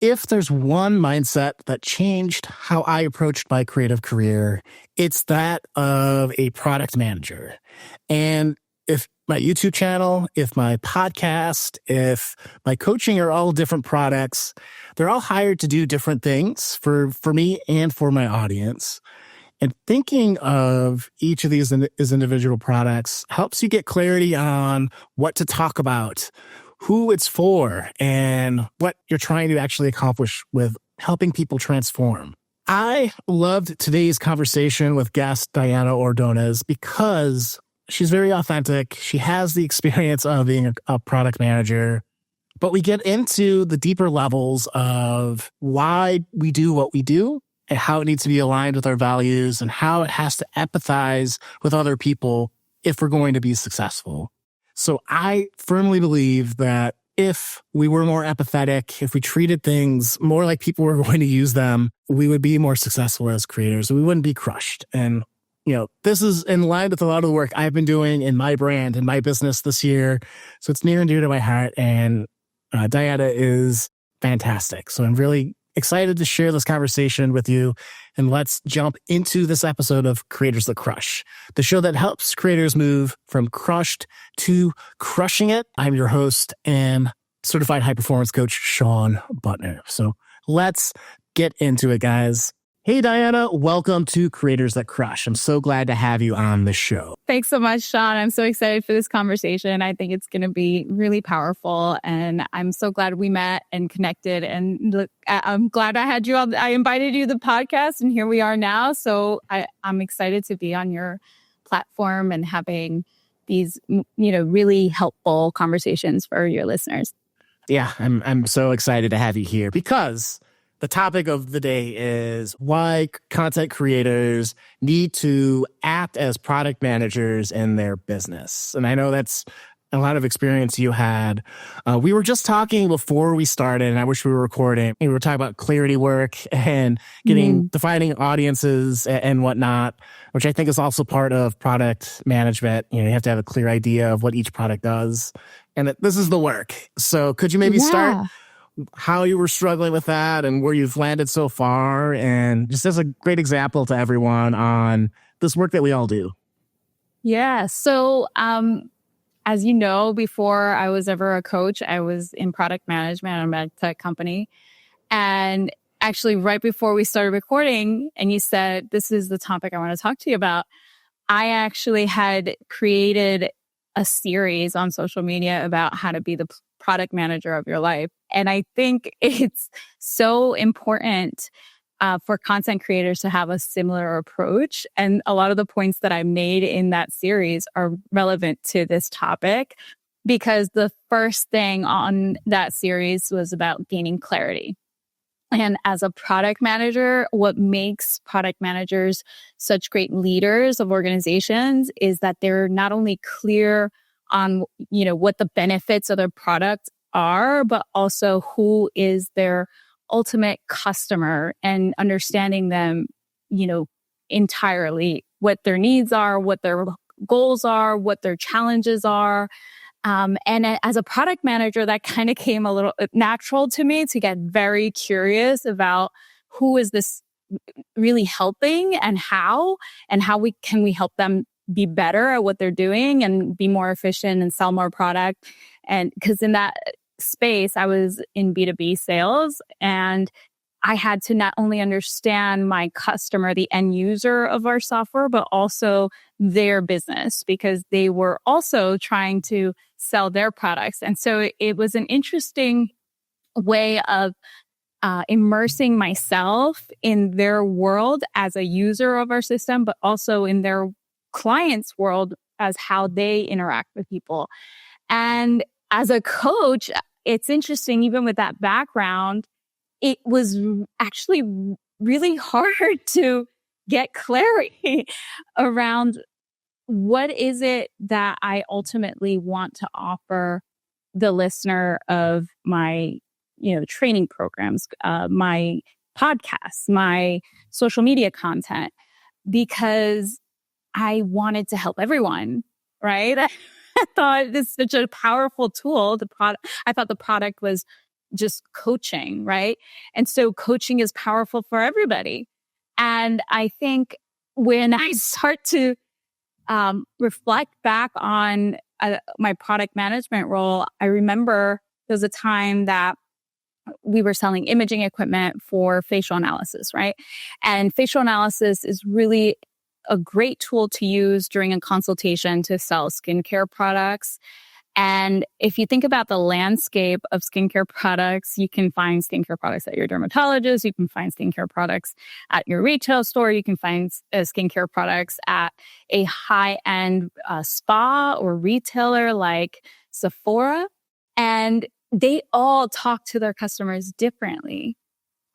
If there's one mindset that changed how I approached my creative career, it's that of a product manager. And if my YouTube channel, if my podcast, if my coaching are all different products, they're all hired to do different things for me and for my audience. And thinking of each of these as individual products helps you get clarity on what to talk about, who it's for, and what you're trying to actually accomplish with helping people transform. I loved today's conversation with guest Diana Ordonez because she's very authentic. She has the experience of being a product manager, but we get into the deeper levels of why we do what we do and how it needs to be aligned with our values and how it has to empathize with other people if we're going to be successful. So I firmly believe that if we were more empathetic, if we treated things more like people were going to use them, we would be more successful as creators. We wouldn't be crushed. And, this is in line with a lot of the work I've been doing in my brand and my business this year. So it's near and dear to my heart. And Diana is fantastic. So I'm really excited to share this conversation with you. And let's jump into this episode of Creators That Crush, the show that helps creators move from crushed to crushing it. I'm your host and certified high performance coach, Shawn Buttner. So let's get into it, guys. Hey, Diana, welcome to Creators That Crush. I'm so glad to have you on the show. Thanks so much, Shawn. I'm so excited for this conversation. I think it's going to be really powerful. And I'm so glad we met and connected. And look, I'm glad I had you on. I invited you to the podcast and here we are now. So I'm excited to be on your platform and having these, really helpful conversations for your listeners. Yeah, I'm so excited to have you here because the topic of the day is why content creators need to act as product managers in their business. And I know that's a lot of experience you had. We were just talking before we started, and I wish we were recording. We were talking about clarity work and defining audiences and whatnot, which I think is also part of product management. You have to have a clear idea of what each product does. And this is the work. So could you maybe start how you were struggling with that and where you've landed so far, and just as a great example to everyone on this work that we all do? Yeah. So, as you know, before I was ever a coach, I was in product management at a med tech company. And actually, right before we started recording, and you said, this is the topic I want to talk to you about, I actually had created a series on social media about how to be the product manager of your life. And I think it's so important for content creators to have a similar approach. And a lot of the points that I made in that series are relevant to this topic because the first thing on that series was about gaining clarity. And as a product manager, what makes product managers such great leaders of organizations is that they're not only clear on, what the benefits of their product are, but also who is their ultimate customer and understanding them, entirely, what their needs are, what their goals are, what their challenges are. And as a product manager, that kind of came a little natural to me to get very curious about who is this really helping and how we help them be better at what they're doing and be more efficient and sell more product. And because in that space, I was in B2B sales and I had to not only understand my customer, the end user of our software, but also their business because they were also trying to sell their products. And so it was an interesting way of immersing myself in their world as a user of our system, but also in their clients' world as how they interact with people. And as a coach, it's interesting, even with that background, it was actually really hard to get clarity around what is it that I ultimately want to offer the listener of my, training programs, my podcasts, my social media content, because I wanted to help everyone, right? I thought this is such a powerful tool. I thought the product was just coaching, right? And so coaching is powerful for everybody. And I think when I start to reflect back on my product management role, I remember there was a time that we were selling imaging equipment for facial analysis, right? And facial analysis is really a great tool to use during a consultation to sell skincare products. And if you think about the landscape of skincare products, you can find skincare products at your dermatologist. You can find skincare products at your retail store. You can find skincare products at a high-end spa or retailer like Sephora. And they all talk to their customers differently.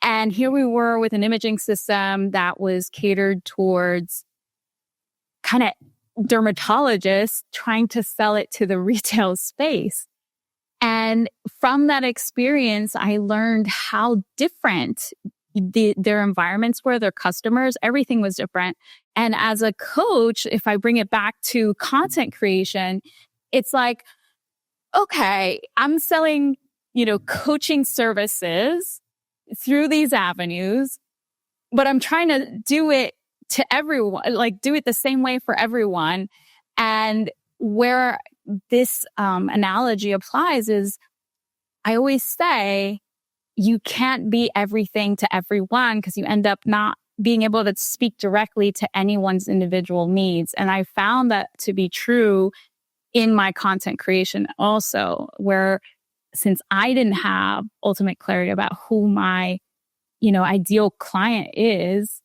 And here we were with an imaging system that was catered towards kind of dermatologists trying to sell it to the retail space. And from that experience, I learned how different their environments were, their customers, everything was different. And as a coach, if I bring it back to content creation, it's like, okay, I'm selling, coaching services through these avenues, but I'm trying to do it to everyone, like do it the same way for everyone. And where this analogy applies is I always say you can't be everything to everyone because you end up not being able to speak directly to anyone's individual needs. And I found that to be true in my content creation also, where since I didn't have ultimate clarity about who my, ideal client is,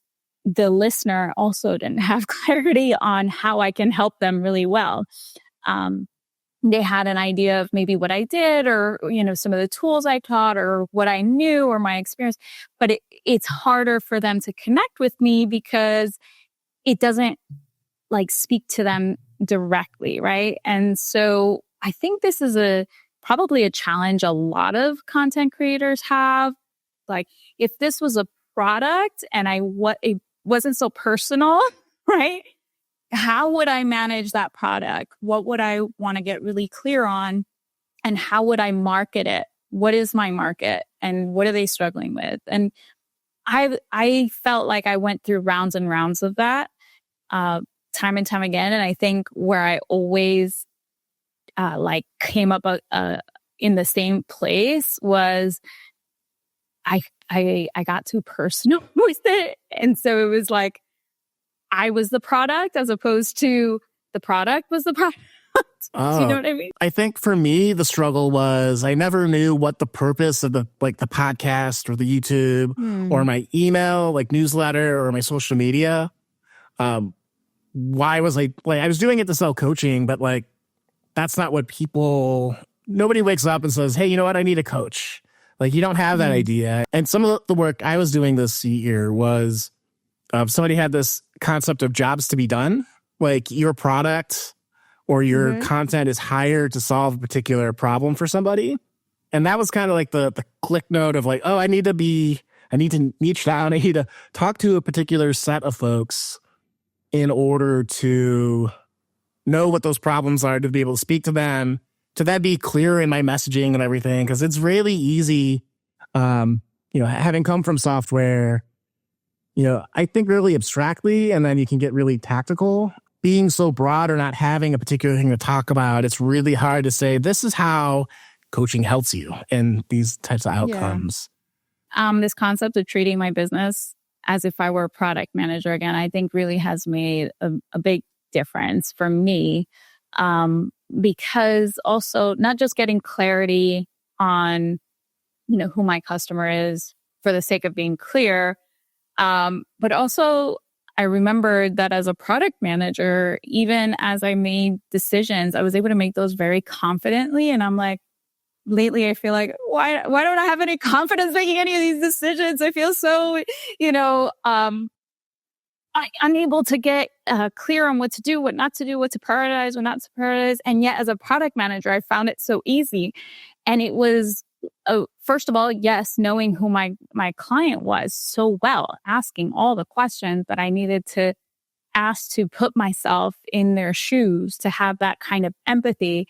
the listener also didn't have clarity on how I can help them really well. They had an idea of maybe what I did or, some of the tools I taught or what I knew or my experience, but it's harder for them to connect with me because it doesn't speak to them directly, right? And so I think this is probably a challenge a lot of content creators have. Like if this was a product and it wasn't so personal, right? How would I manage that product? What would I want to get really clear on? And how would I market it? What is my market? And what are they struggling with? And I felt like I went through rounds and rounds of that time and time again. And I think where I always came up in the same place was I got too personal with it. And so it was like I was the product as opposed to the product was the product. Do you know what I mean? I think for me, the struggle was I never knew what the purpose of the podcast or the YouTube or my email, newsletter or my social media. Why was I was doing it to sell coaching, but that's not what nobody wakes up and says, hey, you know what? I need a coach. You don't have that idea. And some of the work I was doing this year was somebody had this concept of jobs to be done. Your product or your content is hired to solve a particular problem for somebody. And that was kind of the click note of I need to niche down. I need to talk to a particular set of folks in order to know what those problems are, to be able to speak to them, to that be clear in my messaging and everything. Because it's really easy, having come from software, I think really abstractly, and then you can get really tactical. Being so broad or not having a particular thing to talk about, it's really hard to say, this is how coaching helps you in these types of outcomes. Yeah. This concept of treating my business as if I were a product manager again, I think really has made a big difference for me. Because also not just getting clarity on, who my customer is for the sake of being clear, but also I remembered that as a product manager, even as I made decisions, I was able to make those very confidently. And I'm lately I feel like, why don't I have any confidence making any of these decisions? I feel so, unable to get clear on what to do, what not to do, what to prioritize, what not to prioritize. And yet as a product manager, I found it so easy. And it was, first of all, yes, knowing who my client was so well, asking all the questions that I needed to ask to put myself in their shoes, to have that kind of empathy.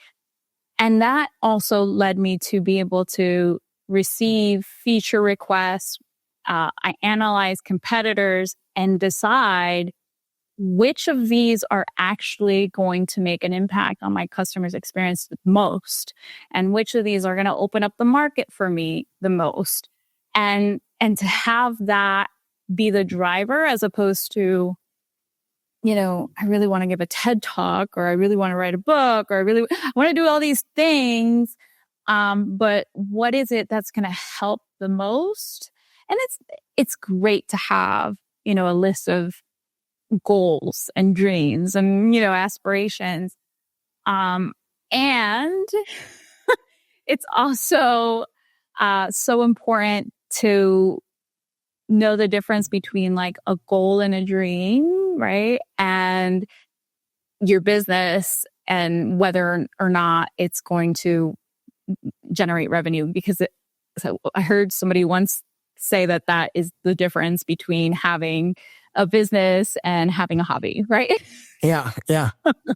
And that also led me to be able to receive feature requests. I analyze competitors and decide which of these are actually going to make an impact on my customer's experience the most, and which of these are going to open up the market for me the most. And to have that be the driver, as opposed to, I really want to give a TED talk, or I really want to write a book, or I want to do all these things. But what is it that's going to help the most? And it's great to have, a list of goals and dreams and, aspirations. And it's also so important to know the difference between like a goal and a dream, right? And your business, and whether or not it's going to generate revenue. Because so I heard somebody once say that is the difference between having a business and having a hobby, right? Yeah.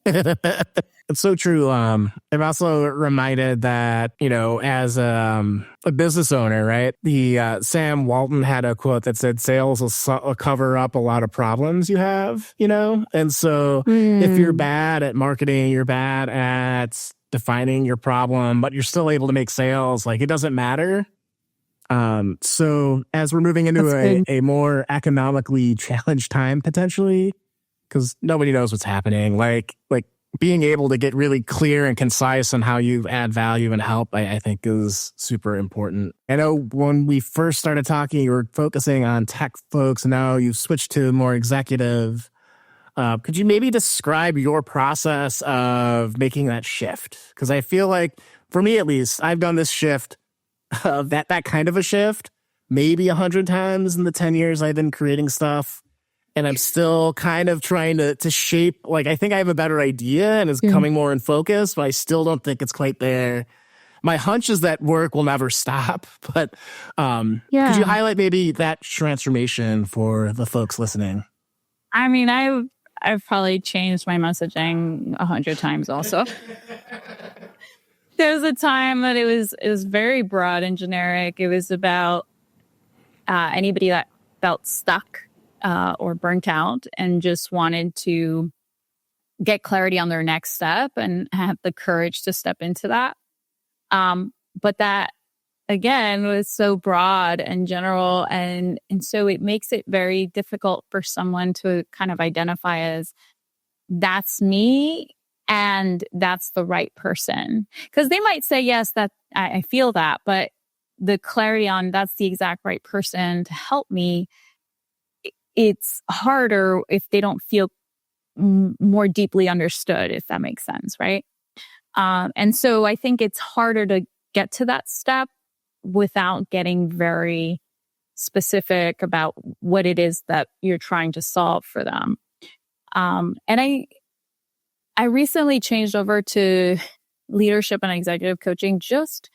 It's so true. I'm also reminded that, as a business owner, right? The Sam Walton had a quote that said, sales will cover up a lot of problems you have, And so if you're bad at marketing, you're bad at defining your problem, but you're still able to make sales, like it doesn't matter. So as we're moving into a more economically challenged time, potentially, because nobody knows what's happening, like being able to get really clear and concise on how you add value and help, I think is super important. I know when we first started talking, you were focusing on tech folks. Now you've switched to more executive. Could you maybe describe your process of making that shift? Because I feel like, for me at least, I've done this shift, that kind of a shift, maybe 100 times in the 10 years I've been creating stuff. And I'm still kind of trying to shape, like, I think I have a better idea and it's coming more in focus, but I still don't think it's quite there. My hunch is that work will never stop, but could you highlight maybe that transformation for the folks listening? I mean, I've probably changed my messaging 100 times also. There was a time that it was very broad and generic. It was about anybody that felt stuck or burnt out and just wanted to get clarity on their next step and have the courage to step into that. But that, again, was so broad and general. And so it makes it very difficult for someone to kind of identify as, that's me and that's the right person. Because they might say, yes, that I feel that, but the clarity on that's the exact right person to help me, it's harder if they don't feel more deeply understood, if that makes sense, right? And so I think it's harder to get to that step without getting very specific about what it is that you're trying to solve for them. And I recently changed over to leadership and executive coaching. Just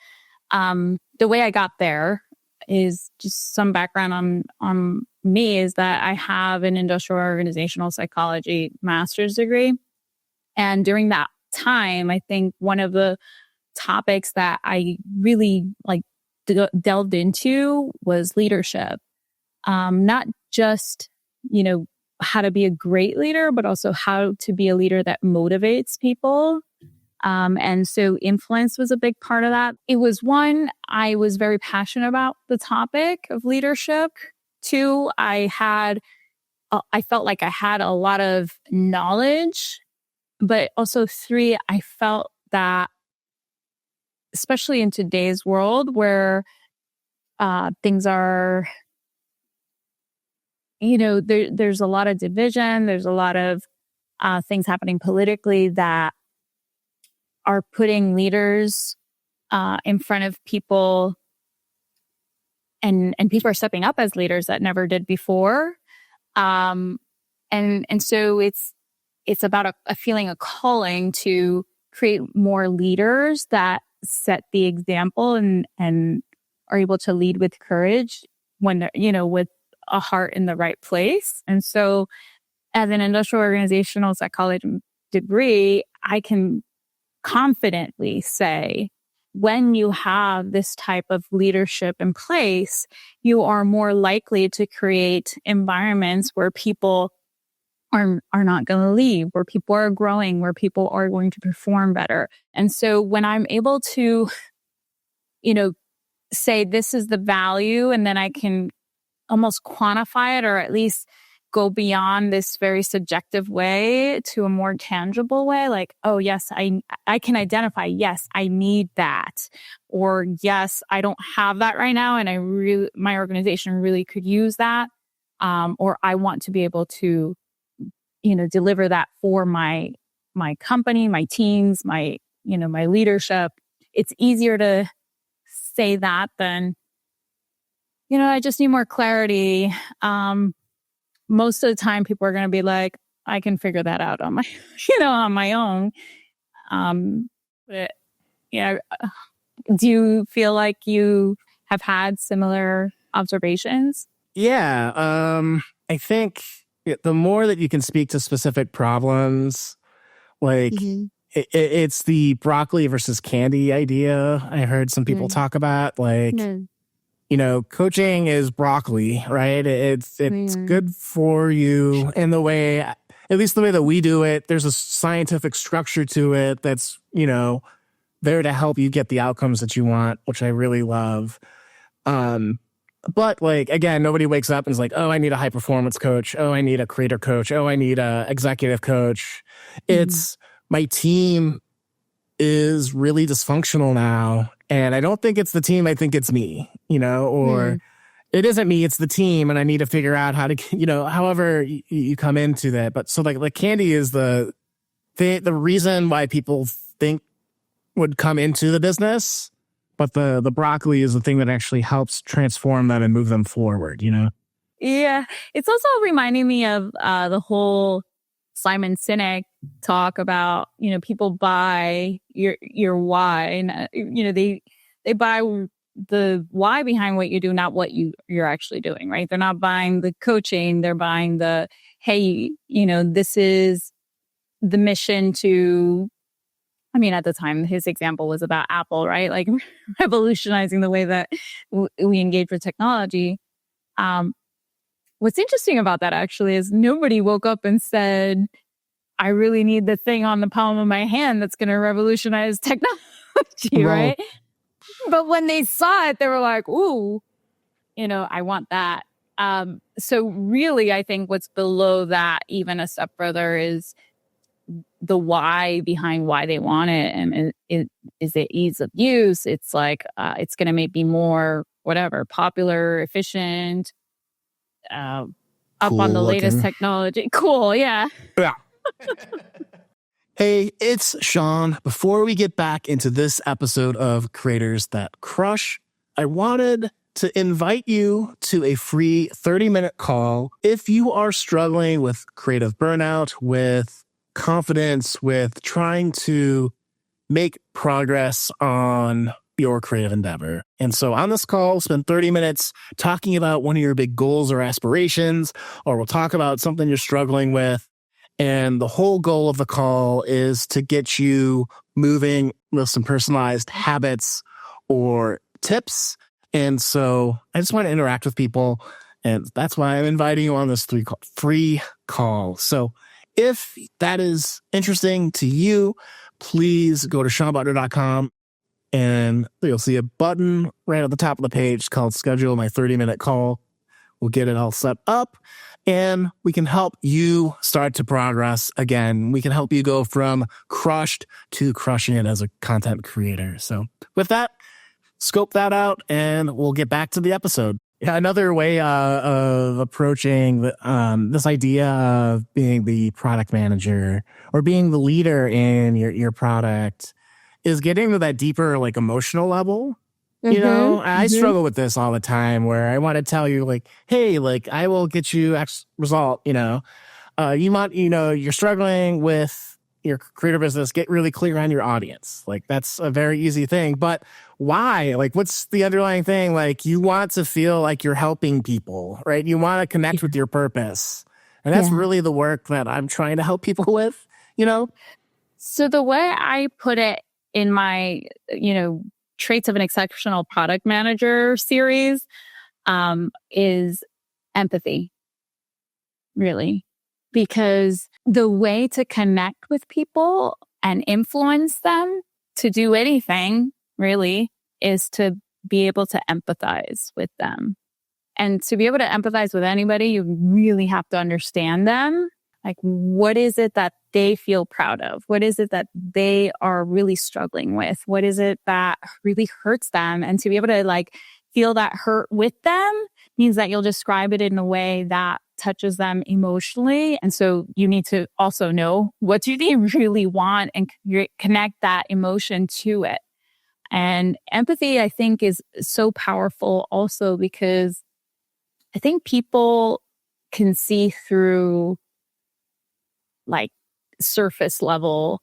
the way I got there is just some background on me is that I have an industrial organizational psychology master's degree. And during that time, I think one of the topics that I really delved into was leadership. Not just, how to be a great leader, but also how to be a leader that motivates people. And so influence was a big part of that. It was one, I was very passionate about the topic of leadership. Two, I felt like I had a lot of knowledge, but also three, I felt that, especially in today's world where things are, there's a lot of division, there's a lot of things happening politically that are putting leaders in front of people, and people are stepping up as leaders that never did before. And so it's about a feeling, a calling to create more leaders that set the example and are able to lead with courage when they're, with a heart in the right place. And so as an industrial organizational psychology degree, I can confidently say when you have this type of leadership in place, you are more likely to create environments where people are not going to leave, where people are growing, where people are going to perform better. And so when I'm able to, say this is the value, and then I can almost quantify it, or at least go beyond this very subjective way to a more tangible way. Like, oh yes, I can identify, yes, I need that. Or yes, I don't have that right now. And my organization really could use that. Or I want to be able to, deliver that for my company, my teams, my leadership. It's easier to say that than, I just need more clarity. Most of the time people are going to be like, I can figure that out on my, on my own. But do you feel like you have had similar observations? Yeah. I think the more that you can speak to specific problems, like it's the broccoli versus candy idea. I heard some people talk about, like, coaching is broccoli, right? It's good for you in the way, at least the way that we do it. There's a scientific structure to it that's, there to help you get the outcomes that you want, which I really love. But like, again, nobody wakes up and is like, oh, I need a high performance coach. Oh, I need a creator coach. Oh, I need a executive coach. It's my team is really dysfunctional now. And I don't think it's the team. I think it's me, or it isn't me. It's the team. And I need to figure out how to, however you come into that. But so like candy is the reason why people think would come into the business. But the broccoli is the thing that actually helps transform them and move them forward, Yeah. It's also reminding me of the whole Simon Sinek talk about, people buy your why. And, they buy the why behind what you do, not what you're actually doing, right? They're not buying the coaching. They're buying the, hey, this is the mission to, at the time, his example was about Apple, right? Like revolutionizing the way that we engage with technology. What's interesting about that actually is nobody woke up and said, I really need the thing on the palm of my hand that's going to revolutionize technology, right? But when they saw it, they were like, ooh, I want that. So really, I think what's below that, even a step further, is the why behind why they want it. And is it ease of use? It's like, it's going to make me more, whatever, popular, efficient, up cool on the looking. latest technology. Cool. Yeah. Yeah. Hey, it's Shawn. Before we get back into this episode of Creators That Crush, I wanted to invite you to a free 30-minute call if you are struggling with creative burnout, with confidence, with trying to make progress on your creative endeavor. And so on this call, we'll spend 30 minutes talking about one of your big goals or aspirations, or we'll talk about something you're struggling with. And the whole goal of the call is to get you moving with some personalized habits or tips. And so I just want to interact with people. And that's why I'm inviting you on this free call. So if that is interesting to you, please go to ShawnButtner.com and you'll see a button right at the top of the page called Schedule My 30-Minute Call. We'll get it all set up and we can help you start to progress again. We can help you go from crushed to crushing it as a content creator. So with that, scope that out and we'll get back to the episode. Yeah, another way of approaching this idea of being the product manager or being the leader in your product is getting to that deeper, like, emotional level. I struggle with this all the time where I want to tell you, like, hey, like, I will get you X result, you want, you're struggling with your creator business, get really clear on your audience. Like, that's a very easy thing. But why? Like, what's the underlying thing? Like, you want to feel like you're helping people, right? You want to connect with your purpose. And that's really the work that I'm trying to help people with, So the way I put it in my, traits of an exceptional product manager series is empathy, really, because the way to connect with people and influence them to do anything really is to be able to empathize with them. And to be able to empathize with anybody, you really have to understand them. Like, what is it that they feel proud of? What is it that they are really struggling with? What is it that really hurts them? And to be able to like feel that hurt with them means that you'll describe it in a way that touches them emotionally. And so you need to also know what do they really want and connect that emotion to it. And empathy, I think, is so powerful also because I think people can see through like surface level,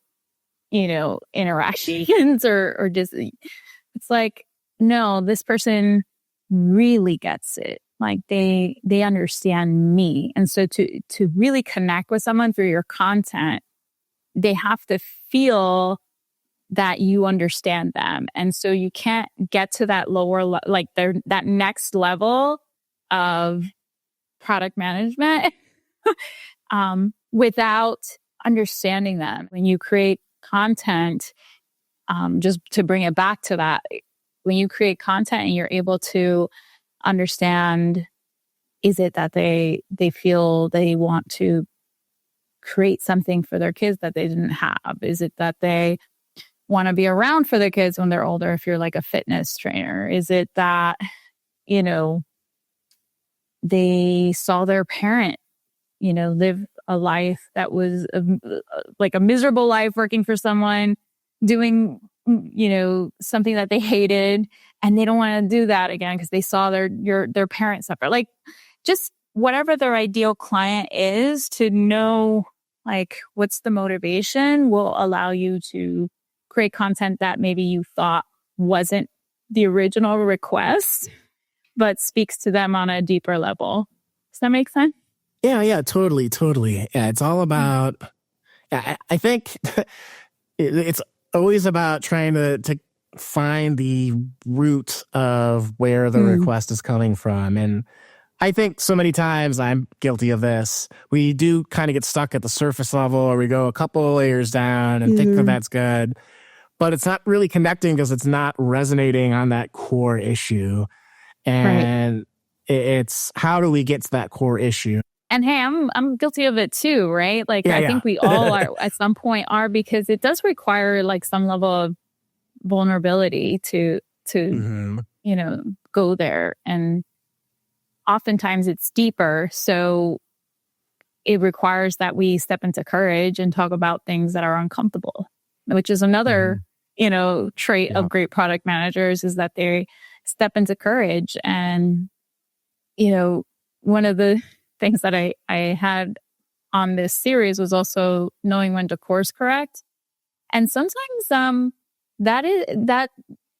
interactions or just, it's like, no, this person really gets it. Like they understand me. And so to really connect with someone through your content, they have to feel that you understand them. And so you can't get to that lower, that next level of product management without understanding them. When you create content, just to bring it back to that, when you create content and you're able to understand, is it that they feel they want to create something for their kids that they didn't have? Is it that they want to be around for their kids when they're older if you're like a fitness trainer? Is it that, they saw their parent, live a life that was like a miserable life working for someone, doing, something that they hated, and they don't want to do that again because they saw their parents suffer. Like, just whatever their ideal client is, to know like what's the motivation will allow you to create content that maybe you thought wasn't the original request, but speaks to them on a deeper level. Does that make sense? Yeah, totally. Yeah, it's all about, I think it's always about trying to find the root of where the request is coming from. And I think so many times I'm guilty of this. We do kind of get stuck at the surface level, or we go a couple of layers down and think that that's good, but it's not really connecting because it's not resonating on that core issue. And it's how do we get to that core issue? And hey, I'm guilty of it too, right? Like, I think we all are at some point are, because it does require like some level of vulnerability to go there. And oftentimes it's deeper. So it requires that we step into courage and talk about things that are uncomfortable, which is another, trait of great product managers, is that they step into courage. And, one of the things that I had on this series was also knowing when to course correct. And sometimes that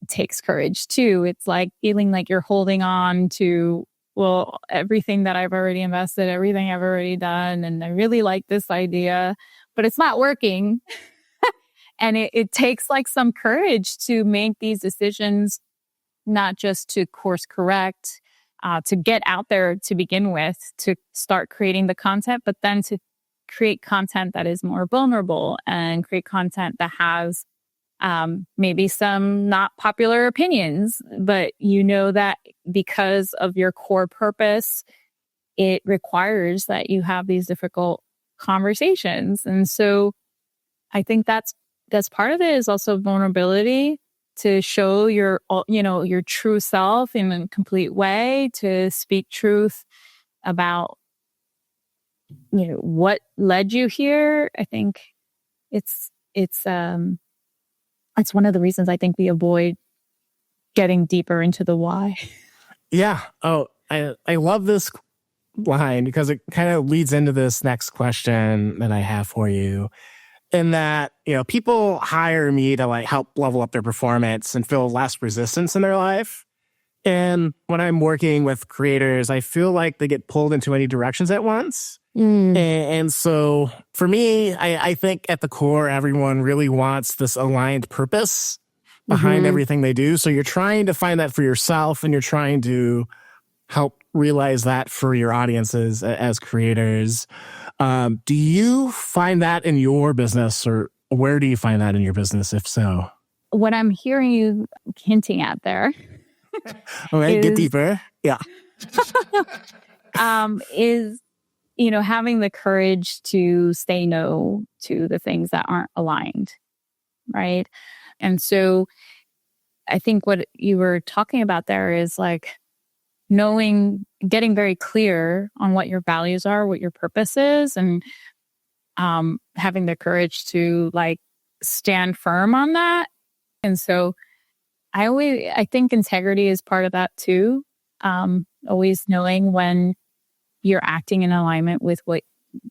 takes courage too. It's like feeling like you're holding on to, well, everything that I've already invested, everything I've already done, and I really like this idea, but it's not working. And it takes like some courage to make these decisions, not just to course correct, to get out there to begin with, to start creating the content, but then to create content that is more vulnerable and create content that has maybe some not popular opinions, but that because of your core purpose, it requires that you have these difficult conversations. And so I think that's part of it, is also vulnerability, to show your true self in a complete way, to speak truth about, what led you here. I think it's one of the reasons I think we avoid getting deeper into the why. Yeah. Oh, I love this line because it kind of leads into this next question that I have for you. In that, people hire me to like help level up their performance and feel less resistance in their life. And when I'm working with creators, I feel like they get pulled in too many directions at once. And so for me, I think at the core, everyone really wants this aligned purpose. behind Mm-hmm. everything they do. So you're trying to find that for yourself, and you're trying to help realize that for your audiences as creators. Do you find that in your business, or where do you find that in your business, if so? What I'm hearing you hinting at there Okay, get deeper. Yeah. is, having the courage to say no to the things that aren't aligned, right? And so I think what you were talking about there is like getting very clear on what your values are, what your purpose is, and having the courage to like stand firm on that. And so I think integrity is part of that too. Always knowing when you're acting in alignment with what,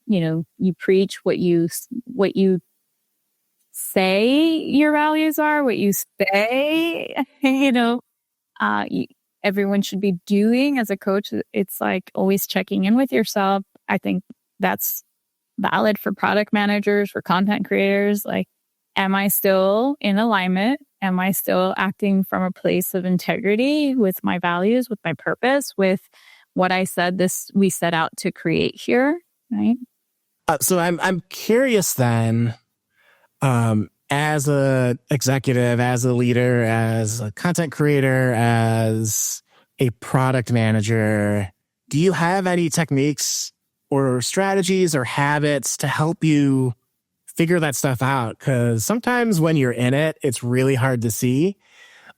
you preach, what you say your values are, what you say, everyone should be doing as a coach. It's like always checking in with yourself. I think that's valid for product managers, for content creators. Like, am I still in alignment? Am I still acting from a place of integrity with my values, with my purpose, with what I said we set out to create here? Right. So I'm curious then, as a executive, as a leader, as a content creator, as a product manager, do you have any techniques or strategies or habits to help you figure that stuff out? Because sometimes when you're in it, it's really hard to see.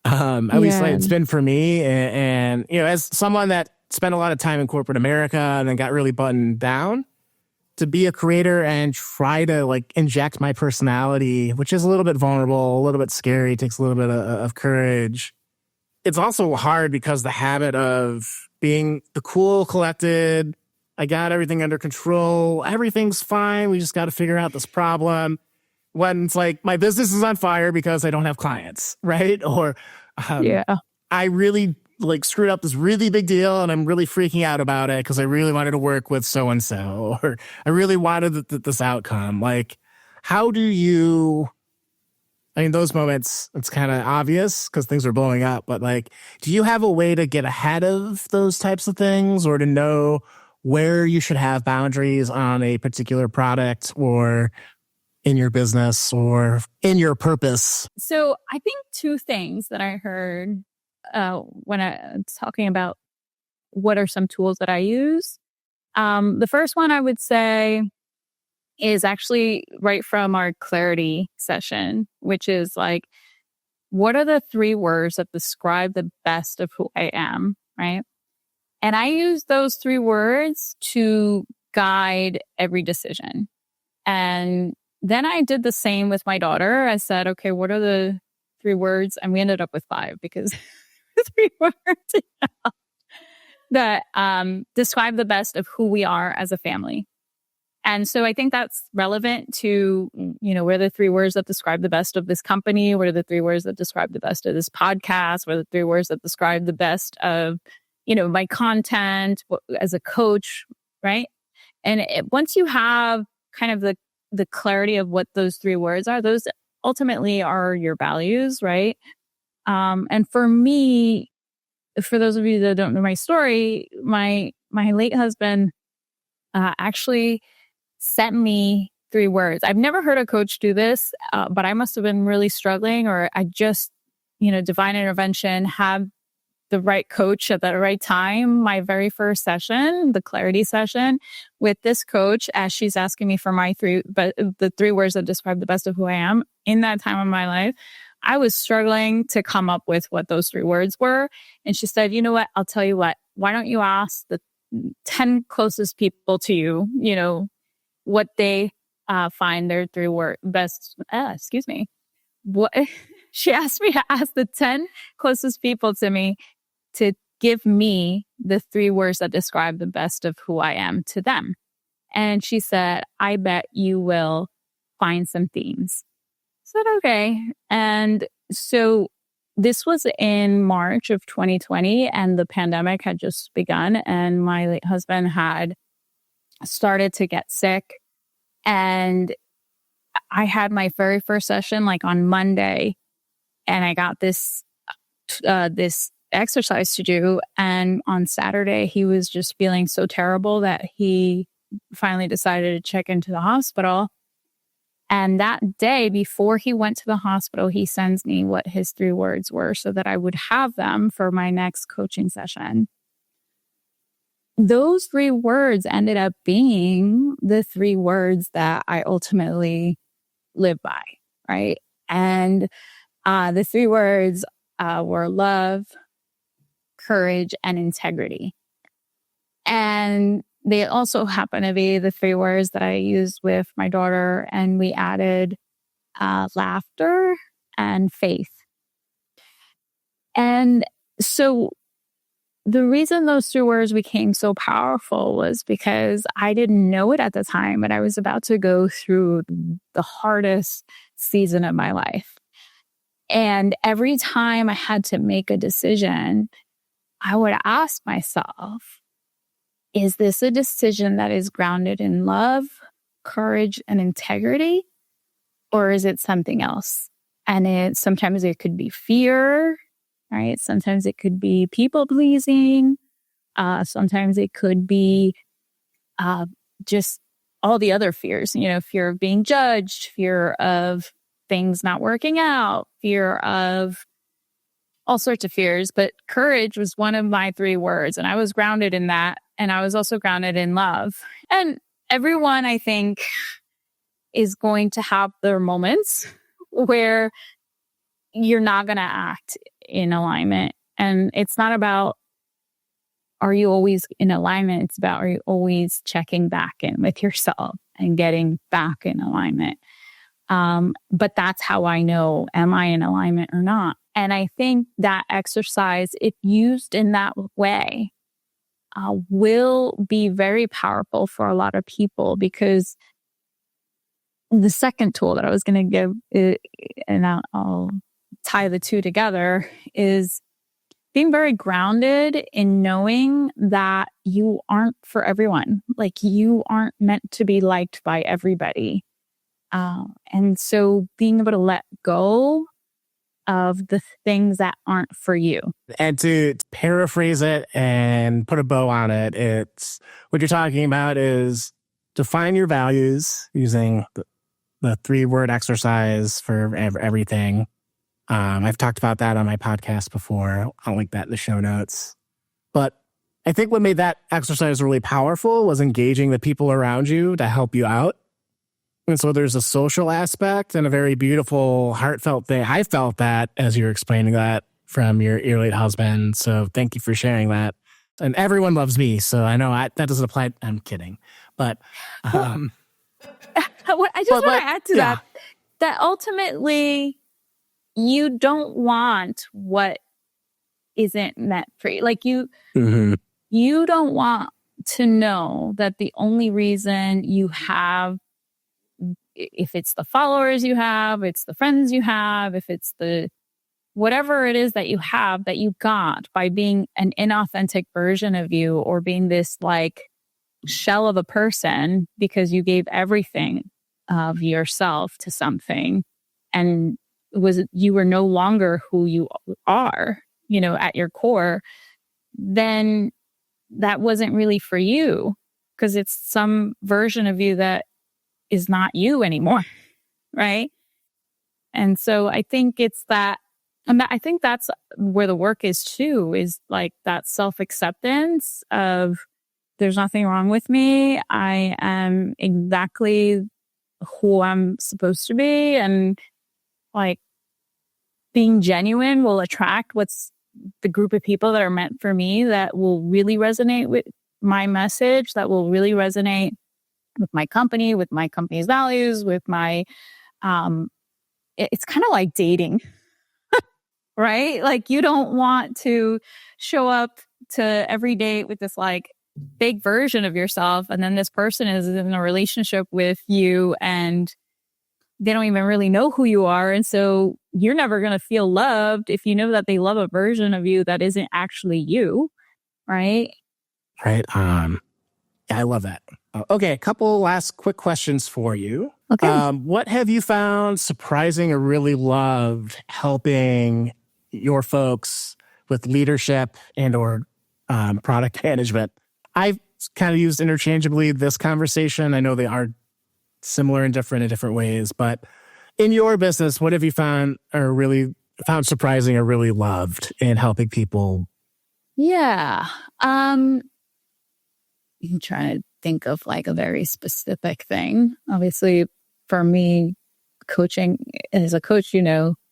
At least it's been for me. And, as someone that spent a lot of time in corporate America and then got really buttoned down, to be a creator and try to like inject my personality, which is a little bit vulnerable, a little bit scary, takes a little bit of courage. It's also hard because the habit of being the cool, collected, I got everything under control, everything's fine, we just got to figure out this problem. When it's like my business is on fire because I don't have clients, right? Or I really like screwed up this really big deal and I'm really freaking out about it because I really wanted to work with so-and-so, or I really wanted this outcome. Like, how do you, those moments, it's kind of obvious because things are blowing up, but like, do you have a way to get ahead of those types of things, or to know where you should have boundaries on a particular product or in your business or in your purpose? So I think two things that I heard when I was talking about what are some tools that I use. The first one I would say is actually right from our clarity session, which is like, what are the 3 words that describe the best of who I am, right? And I use those 3 words to guide every decision. And then I did the same with my daughter. I said, okay, what are the 3 words? And we ended up with 5 because 3 words that describe the best of who we are as a family. And so I think that's relevant to, what are the 3 words that describe the best of this company? What are the 3 words that describe the best of this podcast? What are the 3 words that describe the best of, my content as a coach, right? And once you have kind of the clarity of what those 3 words are, those ultimately are your values, right? And for me, for those of you that don't know my story, my late husband actually sent me 3 words. I've never heard a coach do this, but I must have been really struggling, or I just, divine intervention, had the right coach at the right time. My very first session, the clarity session with this coach, as she's asking me for the 3 words that describe the best of who I am in that time of my life, I was struggling to come up with what those 3 words were. And she said, you know what, I'll tell you what, why don't you ask the 10 closest people to you, what they find their 3 word best, what she asked me to ask the 10 closest people to me to give me the 3 words that describe the best of who I am to them. And she said, I bet you will find some themes. I said, okay. And so this was in March of 2020, and the pandemic had just begun, and my late husband had started to get sick. And I had my very first session like on Monday, And I got this exercise to do. And on Saturday, he was just feeling so terrible that he finally decided to check into the hospital. And that day, before he went to the hospital, he sends me what his 3 words were so that I would have them for my next coaching session. Those 3 words ended up being the 3 words that I ultimately live by, right? And the 3 words were love, courage, and integrity. And they also happen to be the 3 words that I used with my daughter, and we added laughter and faith. And so the reason those 3 words became so powerful was because I didn't know it at the time, but I was about to go through the hardest season of my life. And every time I had to make a decision, I would ask myself, is this a decision that is grounded in love, courage, and integrity? Or is it something else? And sometimes it could be fear, right? Sometimes it could be people pleasing. Sometimes it could be just all the other fears, fear of being judged, fear of things not working out, fear of all sorts of fears. But courage was one of my 3 words. And I was grounded in that. And I was also grounded in love. And everyone, I think, is going to have their moments where you're not going to act in alignment. And it's not about, are you always in alignment? It's about, are you always checking back in with yourself and getting back in alignment? But that's how I know, am I in alignment or not? And I think that exercise, if used in that way, will be very powerful for a lot of people, because the second tool that I was going to give, and I'll tie the 2 together, is being very grounded in knowing that you aren't for everyone. Like, you aren't meant to be liked by everybody. And so being able to let go of the things that aren't for you. And to paraphrase it and put a bow on it, it's what you're talking about is define your values using the 3-word exercise for everything. I've talked about that on my podcast before. I'll link that in the show notes. But I think what made that exercise really powerful was engaging the people around you to help you out. And so there's a social aspect and a very beautiful, heartfelt thing. I felt that as you were explaining that from your late husband. So thank you for sharing that. And everyone loves me, so I know that doesn't apply. I'm kidding. But I just want to add to that ultimately you don't want what isn't meant for you. Like you don't want to know that the only reason you have, if it's the followers you have, it's the friends you have, if it's the whatever it is that you have that you got by being an inauthentic version of you, or being this like shell of a person because you gave everything of yourself to something, and you were no longer who you are, at your core, then that wasn't really for you, because it's some version of you that is not you anymore. Right. And so I think it's that, and I think that's where the work is too, is like that self-acceptance of there's nothing wrong with me. I am exactly who I'm supposed to be. And like being genuine will attract what's the group of people that are meant for me, that will really resonate with my message, that will really resonate with my company, with my company's values, with my, it's kind of like dating, right? Like you don't want to show up to every date with this like big version of yourself, and then this person is in a relationship with you and they don't even really know who you are. And so you're never going to feel loved if you know that they love a version of you that isn't actually you. Right. Right. Yeah, I love that. Okay. A couple last quick questions for you. Okay. What have you found surprising or really loved helping your folks with leadership and or product management? I've kind of used interchangeably this conversation. I know they are similar and different in different ways, but in your business, what have you found surprising or really loved in helping people? Yeah. I'm trying to think of like a very specific thing. Obviously, for me, coaching as a coach,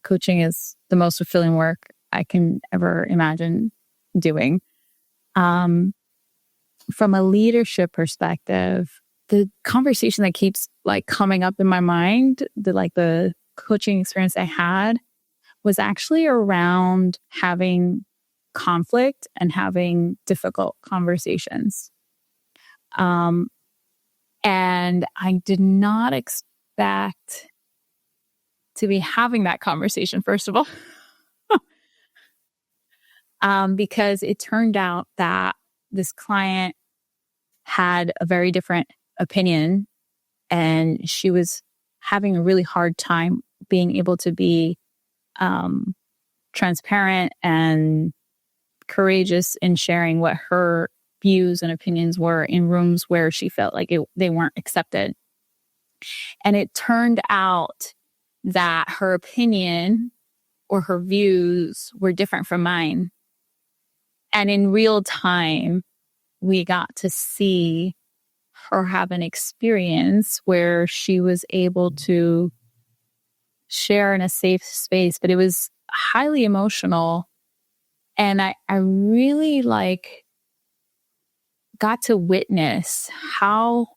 coaching is the most fulfilling work I can ever imagine doing. From a leadership perspective, the conversation that keeps like coming up in my mind, the coaching experience I had was actually around having conflict and having difficult conversations. And I did not expect to be having that conversation, first of all, because it turned out that this client had a very different opinion and she was having a really hard time being able to be transparent and courageous in sharing what her views and opinions were in rooms where she felt like they weren't accepted. And it turned out that her opinion or her views were different from mine. And in real time, we got to see her have an experience where she was able to share in a safe space, but it was highly emotional. And I really got to witness how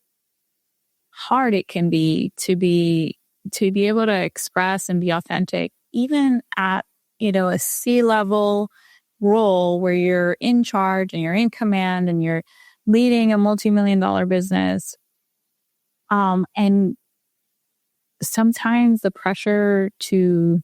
hard it can be to be able to express and be authentic, even at, a C-level role where you're in charge and you're in command and you're leading a multi-million-dollar business. And sometimes the pressure to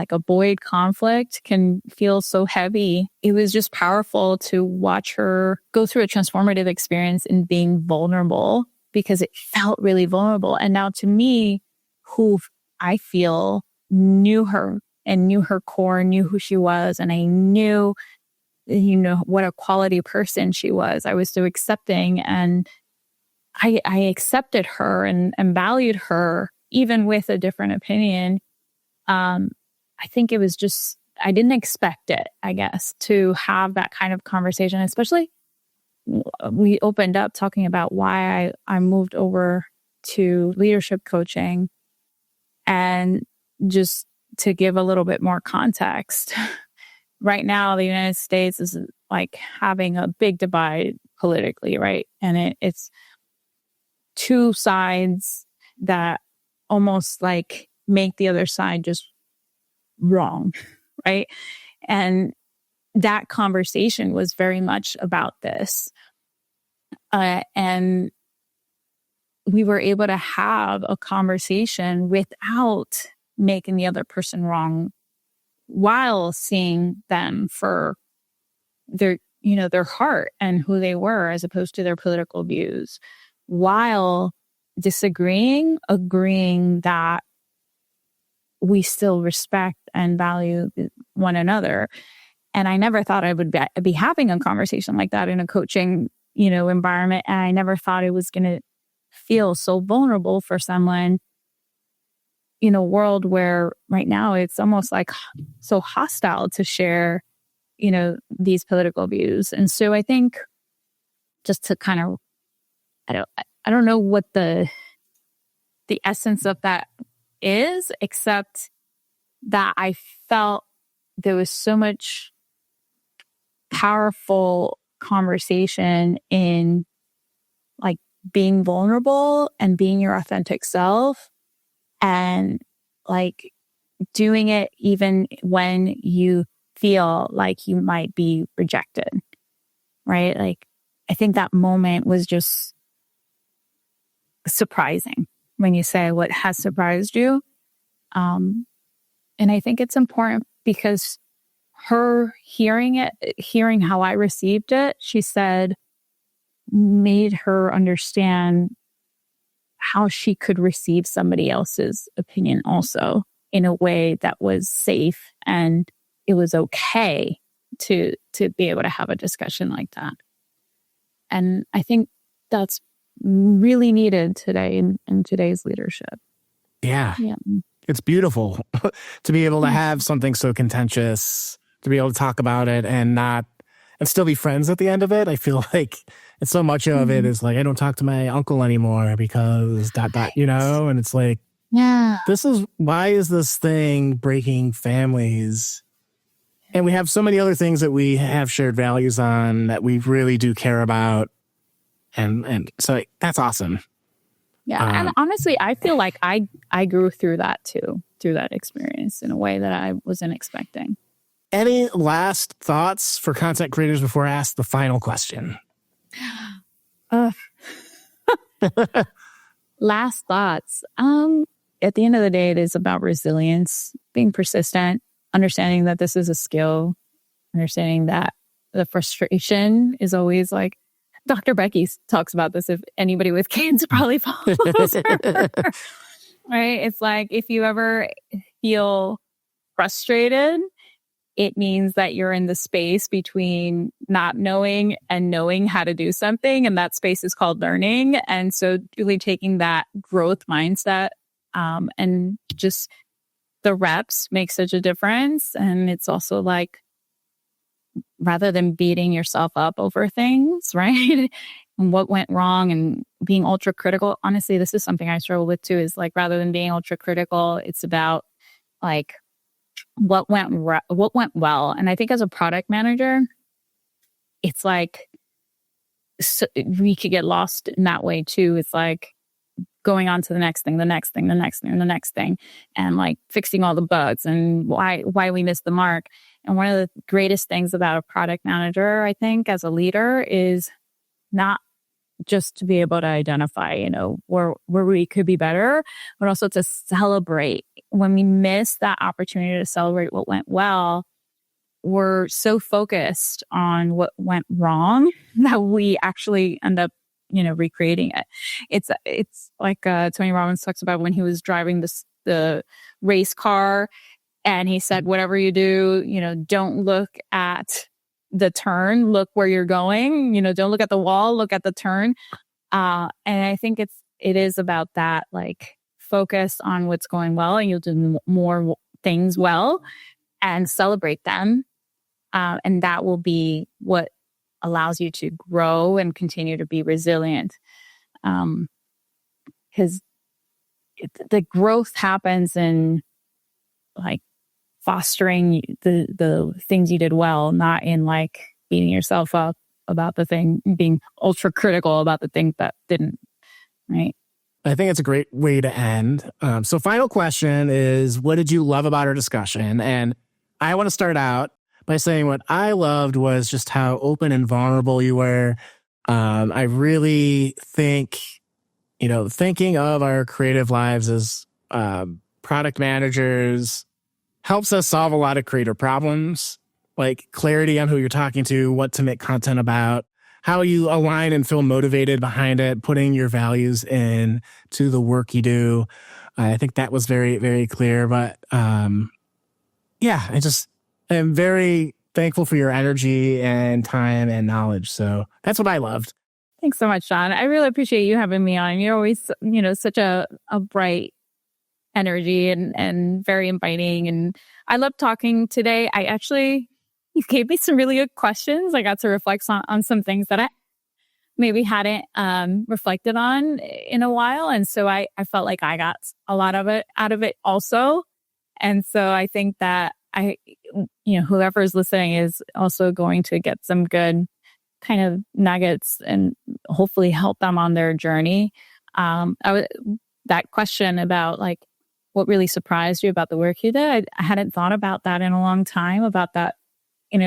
avoid conflict can feel so heavy. It was just powerful to watch her go through a transformative experience in being vulnerable, because it felt really vulnerable. And now to me, who I feel knew her and knew her core, knew who she was, and I knew, what a quality person she was. I was so accepting, and I accepted her and valued her even with a different opinion. I think it was just, I didn't expect it, I guess, to have that kind of conversation, especially we opened up talking about why I moved over to leadership coaching. And just to give a little bit more context, right now, the United States is having a big divide politically, right? And it's two sides that almost make the other side just wrong, right? And that conversation was very much about this. And we were able to have a conversation without making the other person wrong, while seeing them for their heart and who they were, as opposed to their political views, while agreeing that we still respect and value one another. And I never thought I would be having a conversation like that in a coaching, environment. And I never thought it was going to feel so vulnerable for someone in a world where right now it's almost so hostile to share, these political views. And so I think, just to kind of, I don't know what the essence of that is, except that I felt there was so much powerful conversation in being vulnerable and being your authentic self, and doing it even when you feel like you might be rejected, right? I think that moment was just surprising when you say what has surprised you. And I think it's important because her hearing how I received it, she said, made her understand how she could receive somebody else's opinion also in a way that was safe, and it was okay to be able to have a discussion like that. And I think that's really needed today in today's leadership. Yeah. It's beautiful to be able to have something so contentious, to be able to talk about it and still be friends at the end of it. I feel like so much of it is like, I don't talk to my uncle anymore because ... and it's like, why is this thing breaking families? And we have so many other things that we have shared values on that we really do care about. And so that's awesome. Yeah. And honestly, I feel like I grew through that too, through that experience in a way that I wasn't expecting. Any last thoughts for content creators before I ask the final question? Last thoughts. At the end of the day, it is about resilience, being persistent, understanding that this is a skill, understanding that the frustration is always like, Dr. Becky talks about this. If anybody with kids probably follows her. Right? It's like, if you ever feel frustrated, it means that you're in the space between not knowing and knowing how to do something. And that space is called learning. And so really taking that growth mindset and just the reps make such a difference. And it's also like, rather than beating yourself up over things, right? And what went wrong and being ultra critical. Honestly, this is something I struggle with too, is like, rather than being ultra critical, it's about like what went well. And I think as a product manager, it's like, we could get lost in that way too. It's like going on to the next thing, and like fixing all the bugs and why we missed the mark. And one of the greatest things about a product manager, I think, as a leader, is not just to be able to identify, where we could be better, but also to celebrate. When we miss that opportunity to celebrate what went well, we're so focused on what went wrong that we actually end up, recreating it. It's like Tony Robbins talks about when he was driving the race car, and he said, whatever you do, don't look at the turn, look where you're going, don't look at the wall, look at the turn. And I think it is about that, like, focus on what's going well, and you'll do more things well and celebrate them. And that will be what allows you to grow and continue to be resilient. Because the growth happens in like fostering the things you did well, not in like beating yourself up about the thing, being ultra critical about the thing that didn't, right? I think it's a great way to end. So final question is, what did you love about our discussion? And I want to start out by saying what I loved was just how open and vulnerable you were. I really think, thinking of our creative lives as product managers helps us solve a lot of creator problems, like clarity on who you're talking to, what to make content about, how you align and feel motivated behind it, putting your values in to the work you do. I think that was very, very clear. But I'm very thankful for your energy and time and knowledge. So that's what I loved. Thanks so much, Shawn. I really appreciate you having me on. You're always, such a bright energy and very inviting. And I love talking today. You gave me some really good questions. I got to reflect on some things that I maybe hadn't reflected on in a while. And so I felt like I got a lot of it out of it also. And so I think that whoever is listening is also going to get some good kind of nuggets and hopefully help them on their journey. That question about like, what really surprised you about the work you did? I hadn't thought about that in a long time, about that,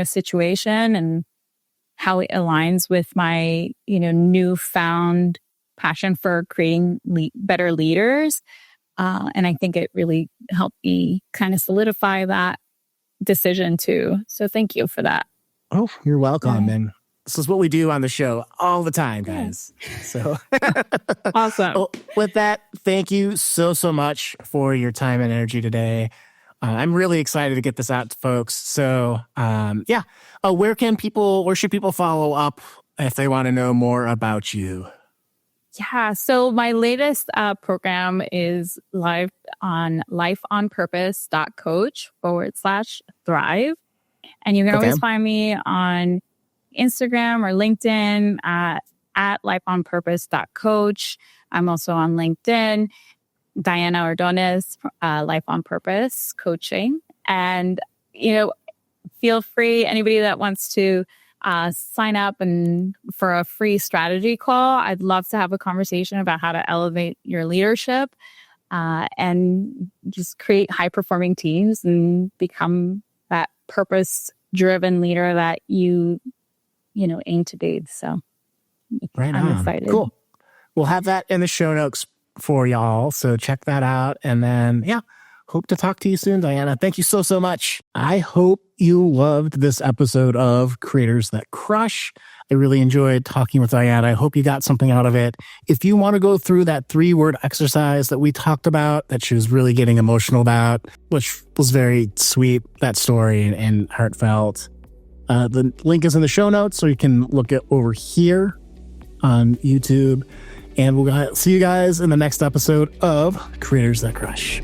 situation and how it aligns with my, newfound passion for creating better leaders. And I think it really helped me kind of solidify that decision too. So thank you for that. Oh, you're welcome. Yeah. And This is what we do on the show all the time, guys. So Awesome. well, with that, thank you so much for your time and energy today. I'm really excited to get this out to folks. So where should people follow up if they want to know more about you? Yeah. So my latest program is live on lifeonpurpose.coach/thrive. And you can always find me on Instagram or LinkedIn at lifeonpurpose.coach. I'm also on LinkedIn, Diana Ordonez, Life on Purpose Coaching. And, feel free, anybody that wants to sign up and for a free strategy call. I'd love to have a conversation about how to elevate your leadership and just create high-performing teams and become that purpose-driven leader that you aim to be. So I'm excited. Cool. We'll have that in the show notes for y'all. So check that out. And then, hope to talk to you soon, Diana. Thank you so much. I hope you loved this episode of Creators That Crush. I really enjoyed talking with Diana. I hope you got something out of it. If you want to go through that 3-word exercise that we talked about, that she was really getting emotional about, which was very sweet, that story, and heartfelt, the link is in the show notes, so you can look it over here on YouTube. And we'll see you guys in the next episode of Creators That Crush.